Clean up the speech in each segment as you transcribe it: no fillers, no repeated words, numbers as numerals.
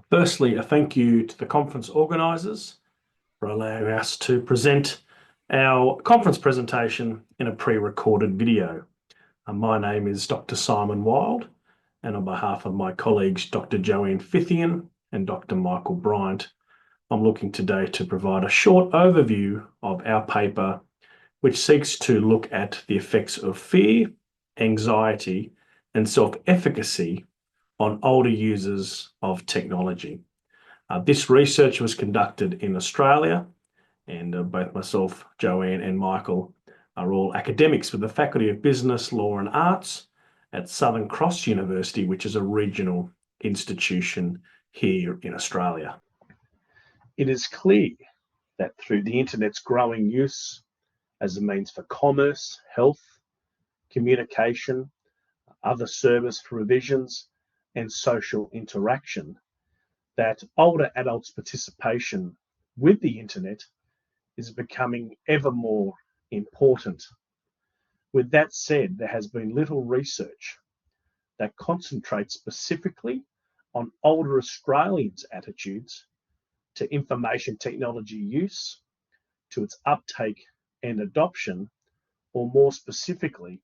Firstly, a thank you to the conference organisers for allowing us to present our conference presentation in a pre-recorded video. My name is Dr. Simon Wilde, and on behalf of my colleagues Dr. Joanne Phythian and Dr. Michael Bryant, I'm looking today to provide a short overview of our paper, which seeks to look at the effects of fear, anxiety, and self-efficacy on older users of technology. This research was conducted in Australia, and both myself, Joanne, and Michael are all academics with the Faculty of Business, Law and Arts at Southern Cross University, which is a regional institution here in Australia. It is clear that through the internet's growing use as a means for commerce, health, communication, other service provisions, and social interaction, that older adults' participation with the internet is becoming ever more important. With that said, there has been little research that concentrates specifically on older Australians' attitudes to information technology use, to its uptake and adoption, or more specifically,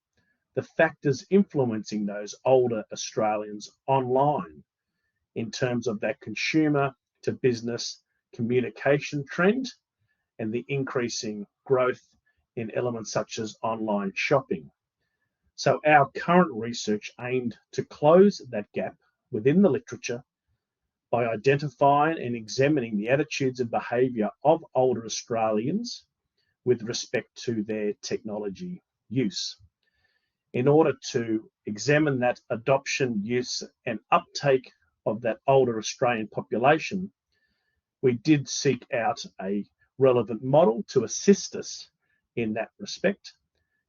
the factors influencing those older Australians online in terms of that consumer to business communication trend and the increasing growth in elements such as online shopping. So our current research aimed to close that gap within the literature by identifying and examining the attitudes and behaviour of older Australians with respect to their technology use. In order to examine that adoption, use and uptake of that older Australian population, we did seek out a relevant model to assist us in that respect.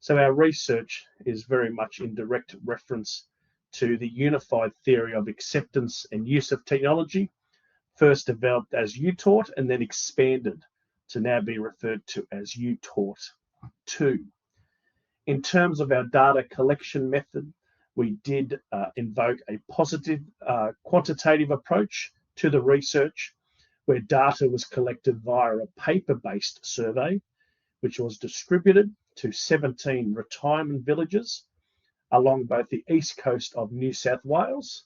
So our research is very much in direct reference to the unified theory of acceptance and use of technology, first developed as UTAUT and then expanded to now be referred to as UTAUT 2. In terms of our data collection method, we did invoke a positive quantitative approach to the research, where data was collected via a paper-based survey, which was distributed to 17 retirement villages along both the east coast of New South Wales,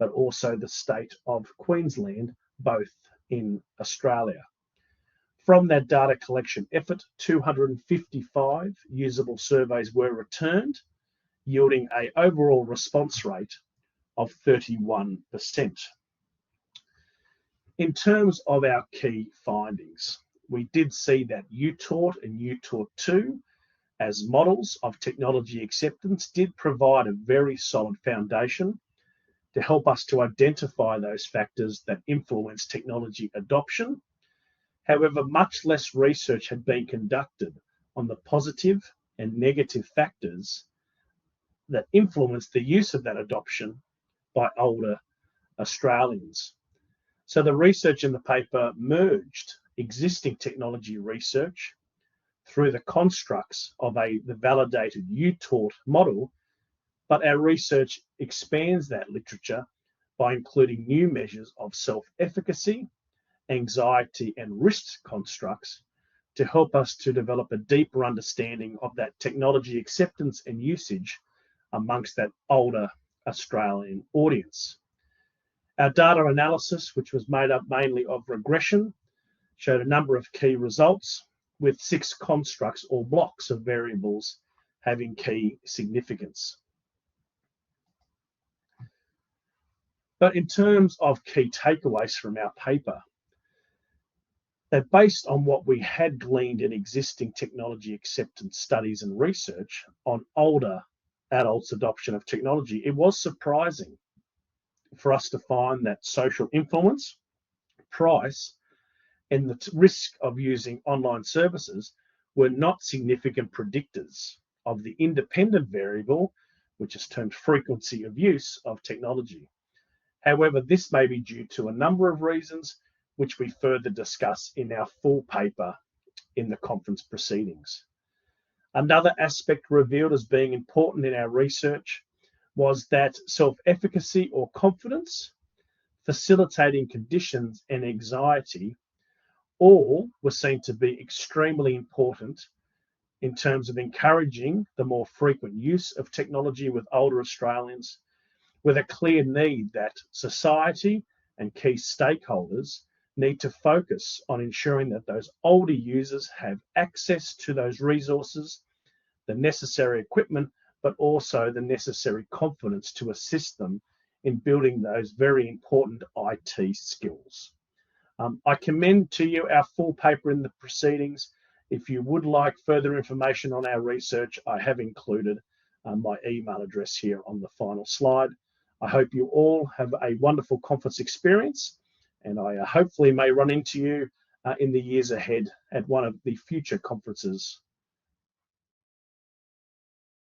but also the state of Queensland, both in Australia. From that data collection effort, 255 usable surveys were returned, yielding an overall response rate of 31%. In terms of our key findings, we did see that UTAUT and UTAUT 2 as models of technology acceptance did provide a very solid foundation to help us to identify those factors that influence technology adoption. However, much less research had been conducted on the positive and negative factors that influence the use of that adoption by older Australians. So the research in the paper merged existing technology research through the constructs of the validated UTAUT model, but our research expands that literature by including new measures of self-efficacy, anxiety and risk constructs to help us to develop a deeper understanding of that technology acceptance and usage amongst that older Australian audience. Our data analysis, which was made up mainly of regression, showed a number of key results with 6 constructs or blocks of variables having key significance. But in terms of key takeaways from our paper, that based on what we had gleaned in existing technology acceptance studies and research on older adults' adoption of technology, it was surprising for us to find that social influence, price, and the risk of using online services were not significant predictors of the independent variable, which is termed frequency of use of technology. However, this may be due to a number of reasons, which we further discuss in our full paper in the conference proceedings. Another aspect revealed as being important in our research was that self-efficacy or confidence facilitating conditions and anxiety, all were seen to be extremely important in terms of encouraging the more frequent use of technology with older Australians, with a clear need that society and key stakeholders need to focus on ensuring that those older users have access to those resources, the necessary equipment, but also the necessary confidence to assist them in building those very important IT skills. I commend to you our full paper in the proceedings. If you would like further information on our research, I have included my email address here on the final slide. I hope you all have a wonderful conference experience, and I hopefully may run into you in the years ahead at one of the future conferences